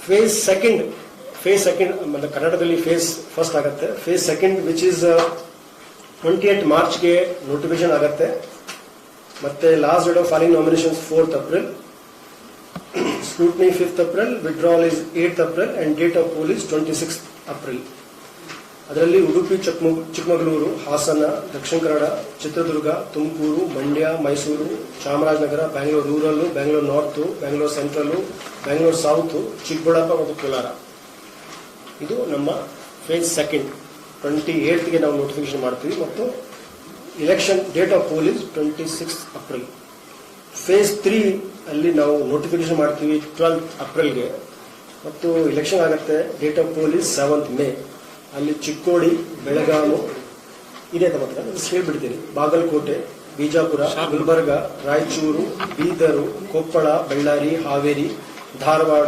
Face second ಕರ್ನಾಟಕದಲ್ಲಿ phase first ಆಗುತ್ತೆ. Phase second which is 28 ಮಾರ್ಚ್ಗೆ ನೋಟಿಫಿಕೇಶನ್ ಆಗುತ್ತೆ. ಮತ್ತೆ last date of filing nominations 4th April, scrutiny 5th April, withdrawal is 8th April and date of poll is 26th April. ಅದರಲ್ಲಿ Udupi, Chikkamagaluru, Hassan, Dakshina Kannada, Chitradurga, Tumakuru, Mandya, Mysuru, Chamarajanagar, Bangalore rural, Bangalore north, Bangalore central, Bangalore south, Chikkaballapur ಮತ್ತು ಕೋಲಾರ. ಇದು ನಮ್ಮ phase second. 28ಗೆ ನಾವು notification ಮಾಡ್ತೀವಿ ಮತ್ತು election date of poll is 26th April. Phase 3 ಅಲ್ಲಿ ನಾವು notification ಮಾಡ್ತೀವಿ 12th Aprilಗೆ ಮತ್ತು ಇಲೆಕ್ಷನ್ ಆಗುತ್ತೆ. Date of poll is 7th May. ಅಲ್ಲಿ ಚಿಕ್ಕೋಡಿ, ಬೆಳಗಾವಿ ಇದೆ ಮಾತ್ರ ಹೇಳ್ಬಿಡ್ತೀನಿ, ಬಾಗಲಕೋಟೆ, ಬಿಜಾಪುರ, ಗುಲ್ಬರ್ಗ, ರಾಯಚೂರು, ಬೀದರು, ಕೊಪ್ಪಳ, ಬಳ್ಳಾರಿ, ಹಾವೇರಿ, ಧಾರವಾಡ,